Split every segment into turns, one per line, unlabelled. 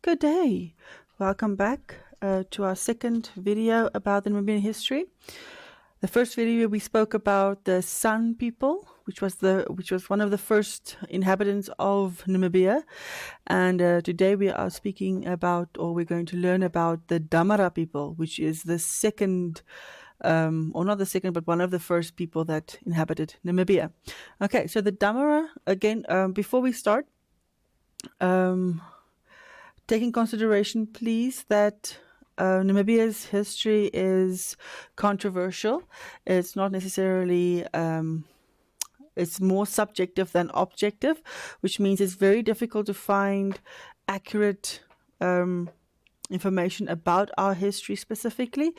Good day. Welcome back to our second video about the Namibian history. The first video we spoke about the San people, which was one of the first inhabitants of Namibia, and today we are speaking about, or we're going to learn about the Damara people, which is the second, or not the second, but one of the first people that inhabited Namibia. Okay, so the Damara again. Before we start. Take in consideration, please, that Namibia's history is controversial. It's not necessarily, it's more subjective than objective, which means it's very difficult to find accurate information about our history specifically.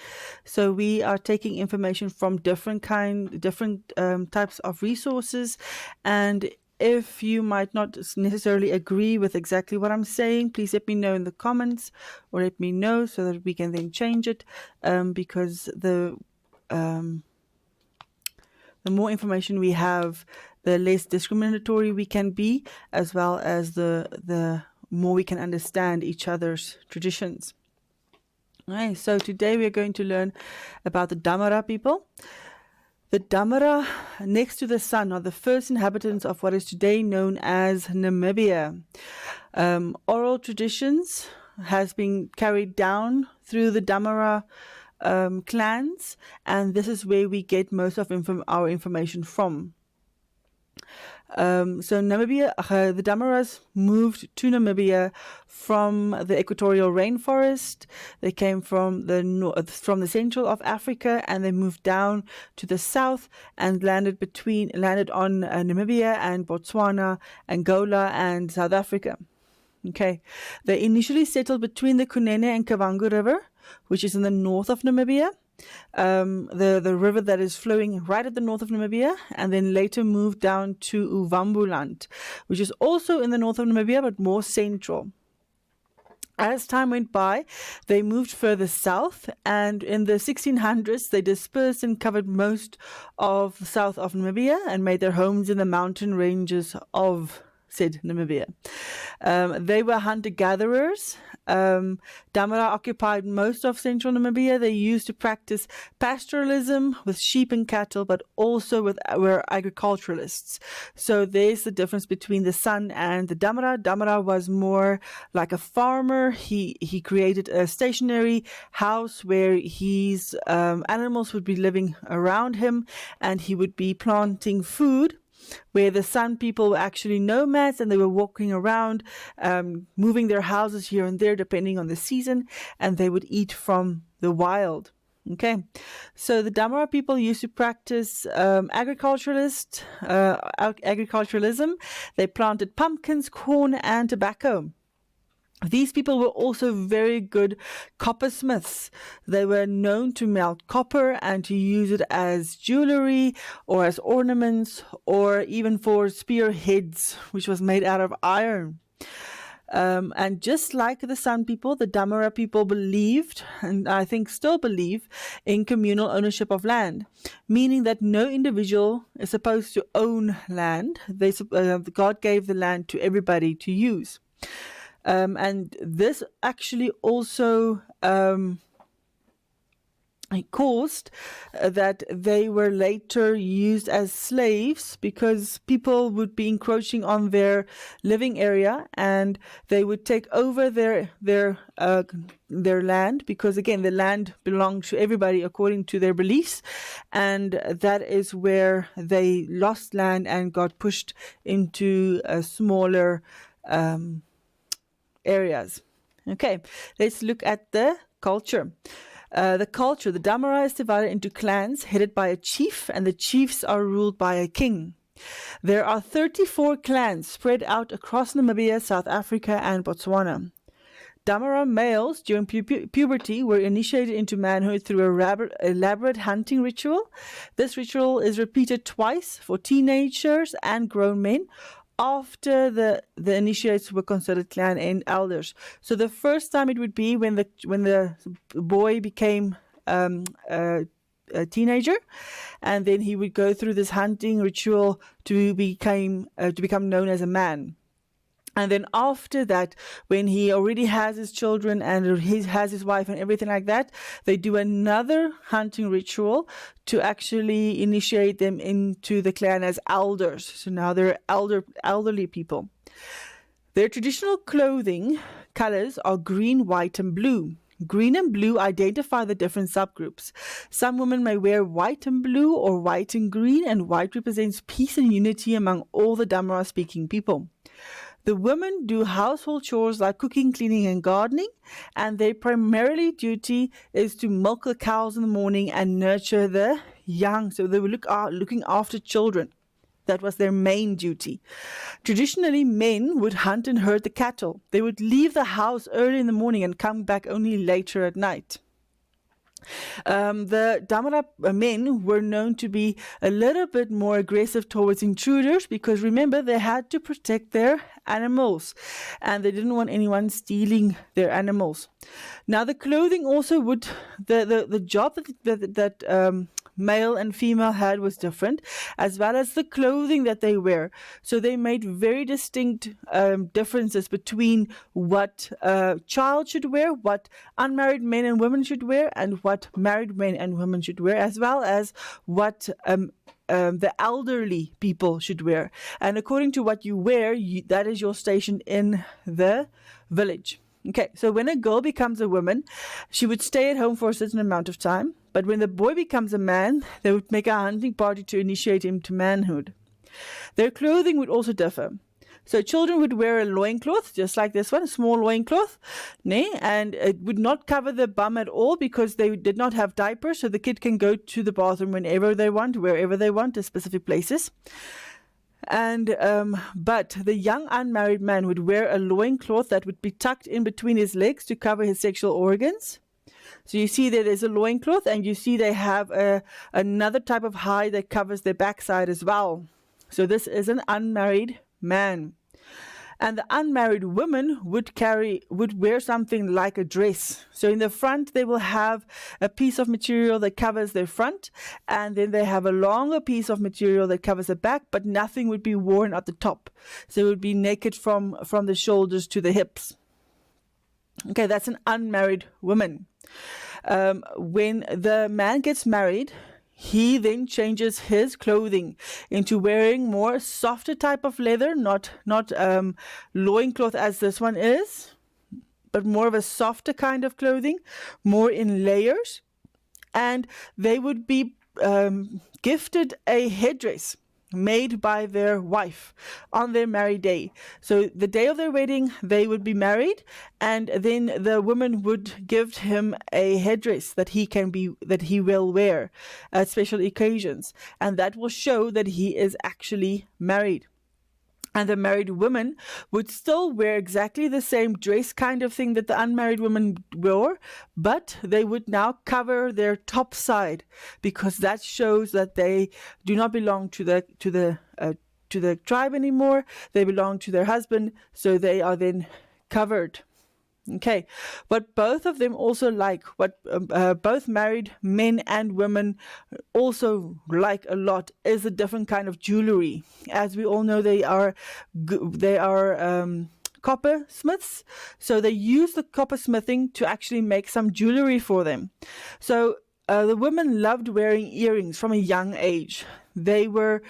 So we are taking information from different types of resources, and if you might not necessarily agree with exactly what I'm saying, please let me know in the comments, or let me know so that we can then change it, because the more information we have, the less discriminatory we can be, as well as the more we can understand each other's traditions. Okay, so today we are going to learn about the Damara people. The Damara, next to the San, are the first inhabitants of what is today known as Namibia. Oral traditions has been carried down through the Damara clans, and this is where we get most of our information from. So Namibia, the Damaras moved to Namibia from the equatorial rainforest. They came from the central of Africa, and they moved down to the south and landed on Namibia and Botswana, Angola, and South Africa. Okay, they initially settled between the Kunene and Kavango River, which is in the north of Namibia. The river that is flowing right at the north of Namibia, and then later moved down to Uvambuland, which is also in the north of Namibia but more central. As time went by, they moved further south, and in the 1600s they dispersed and covered most of the south of Namibia and made their homes in the mountain ranges of said Namibia. They were hunter-gatherers. Damara occupied most of central Namibia. They used to practice pastoralism with sheep and cattle, but also were agriculturalists. So there's the difference between the San and the Damara. Damara was more like a farmer. He created a stationary house where his animals would be living around him, and he would be planting food, where the San people were actually nomads, and they were walking around, moving their houses here and there depending on the season, and they would eat from the wild. Okay, so the Damara people used to practice agriculturalism. They planted pumpkins, corn, and tobacco. These people were also very good coppersmiths. They were known to melt copper and to use it as jewelry or as ornaments, or even for spearheads, which was made out of iron. And just like the San people, the Damara people believed, and I think still believe, in communal ownership of land, meaning that no individual is supposed to own land. God gave the land to everybody to use. And this actually also caused that they were later used as slaves, because people would be encroaching on their living area, and they would take over their land, because again the land belonged to everybody according to their beliefs, and that is where they lost land and got pushed into smaller areas. Okay, let's look at the culture. The Damara is divided into clans headed by a chief, and the chiefs are ruled by a king. There are 34 clans spread out across Namibia, South Africa, and Botswana. Damara males during puberty were initiated into manhood through a elaborate hunting ritual. This ritual is repeated twice for teenagers and grown men, after the initiates were considered clan and elders. So the first time it would be when the boy became a teenager, and then he would go through this hunting ritual to become known as a man. And then after that, when he already has his children and he has his wife and everything like that, they do another hunting ritual to actually initiate them into the clan as elders. So now they're elderly people. Their traditional clothing colors are green, white, and blue. Green and blue identify the different subgroups. Some women may wear white and blue or white and green, and white represents peace and unity among all the Damara-speaking people. The women do household chores like cooking, cleaning, and gardening, and their primarily duty is to milk the cows in the morning and nurture the young. So they were looking after children. That was their main duty. Traditionally, men would hunt and herd the cattle. They would leave the house early in the morning and come back only later at night. The Damara men were known to be a little bit more aggressive towards intruders because, remember, they had to protect their animals and they didn't want anyone stealing their animals. Now, the clothing also would, the job that male and female had was different, as well as the clothing that they wear. So they made very distinct differences between what a child should wear, what unmarried men and women should wear, and what married men and women should wear, as well as what the elderly people should wear. And according to what you wear, that is your station in the village. Okay, so when a girl becomes a woman, she would stay at home for a certain amount of time. But when the boy becomes a man, they would make a hunting party to initiate him to manhood. Their clothing would also differ. So children would wear a loincloth, just like this one, a small loincloth, and it would not cover the bum at all because they did not have diapers, so the kid can go to the bathroom whenever they want, wherever they want, to specific places. And but the young unmarried man would wear a loincloth that would be tucked in between his legs to cover his sexual organs. So you see that there's a loincloth, and you see they have another type of hide that covers their backside as well. So this is an unmarried man. And the unmarried woman would wear something like a dress. So in the front, they will have a piece of material that covers their front, and then they have a longer piece of material that covers the back, but nothing would be worn at the top. So it would be naked from the shoulders to the hips. Okay, that's an unmarried woman. When the man gets married, he then changes his clothing into wearing more softer type of leather, not loincloth as this one is, but more of a softer kind of clothing, more in layers. And they would be gifted a headdress made by their wife on their married day. So the day of their wedding, they would be married, and then the woman would give him a headdress that he will wear at special occasions, and that will show that he is actually married. And the married woman would still wear exactly the same dress kind of thing that the unmarried woman wore, but they would now cover their top side because that shows that they do not belong to the tribe anymore. They belong to their husband, so they are then covered. Okay, what both of them also like, what both married men and women also like a lot, is a different kind of jewelry. As we all know, they are coppersmiths, so they use the coppersmithing to actually make some jewelry for them. So the women loved wearing earrings from a young age. They would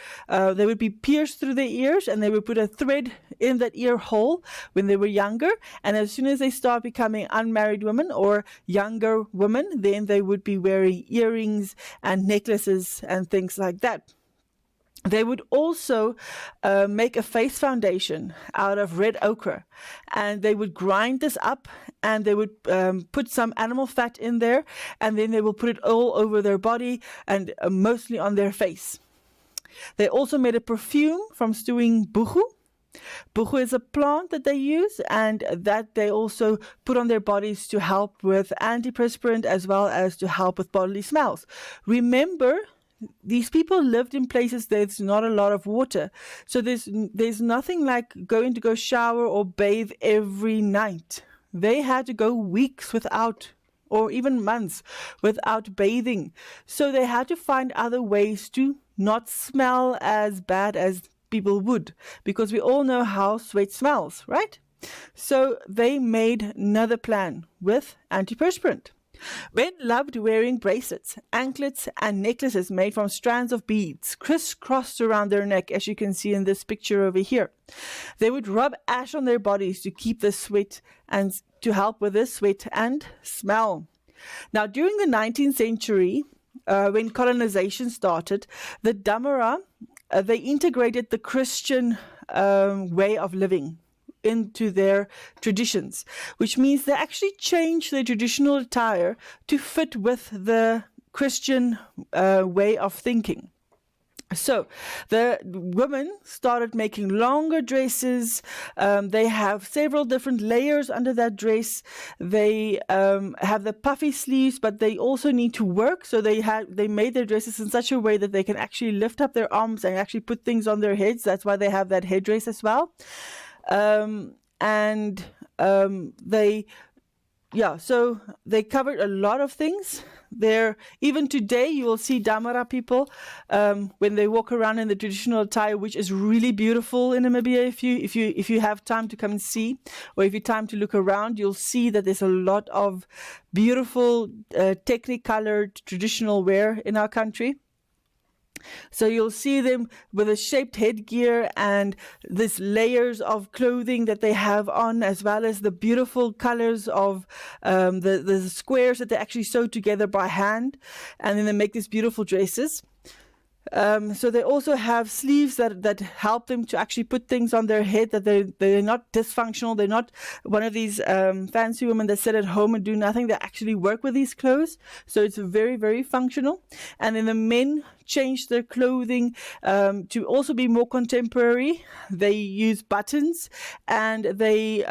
be pierced through their ears, and they would put a thread in that ear hole when they were younger. And as soon as they start becoming unmarried women or younger women, then they would be wearing earrings and necklaces and things like that. They would also make a face foundation out of red ochre, and they would grind this up, and they would put some animal fat in there, and then they will put it all over their body and mostly on their face. They also made a perfume from stewing buchu. Buchu is a plant that they use, and that they also put on their bodies to help with antiperspirant as well as to help with bodily smells. Remember, these people lived in places there's not a lot of water. So there's nothing like going to go shower or bathe every night. They had to go weeks without, or even months without bathing. So they had to find other ways to not smell as bad as people would, because we all know how sweat smells, right? So they made another plan with antiperspirant. Men loved wearing bracelets, anklets, and necklaces made from strands of beads, crisscrossed around their neck, as you can see in this picture over here. They would rub ash on their bodies to keep the sweat and to help with the sweat and smell. Now, during the 19th century, when colonization started, the Damara, they integrated the Christian way of living into their traditions, which means they actually changed their traditional attire to fit with the Christian way of thinking. So the women started making longer dresses. They have several different layers under that dress. They have the puffy sleeves, but they also need to work. So they made their dresses in such a way that they can actually lift up their arms and actually put things on their heads. That's why they have that headdress as well. So they covered a lot of things. Even today, you will see Damara people when they walk around in the traditional attire, which is really beautiful in Namibia. If you have time to come and see, or if you have time to look around, you'll see that there's a lot of beautiful, technicolored traditional wear in our country. So you'll see them with a shaped headgear and these layers of clothing that they have on, as well as the beautiful colors of the squares that they actually sew together by hand, and then they make these beautiful dresses. So they also have sleeves that help them to actually put things on their head, that they're not dysfunctional. They're not one of these fancy women that sit at home and do nothing. They actually work with these clothes. So it's very, very functional. And then the men change their clothing to also be more contemporary. They use buttons, and they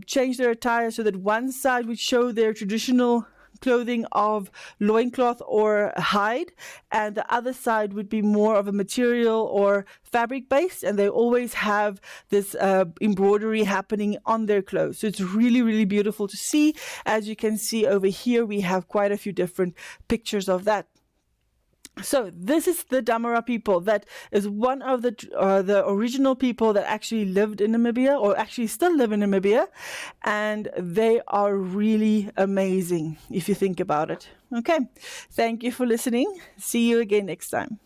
change their attire so that one side would show their traditional clothing of loincloth or hide, and the other side would be more of a material or fabric based, and they always have this embroidery happening on their clothes. So it's really, really beautiful to see. As you can see over here, we have quite a few different pictures of that. So this is the Damara people. That is one of the original people that actually lived in Namibia, or actually still live in Namibia, and they are really amazing if you think about it. Okay, thank you for listening. See you again next time.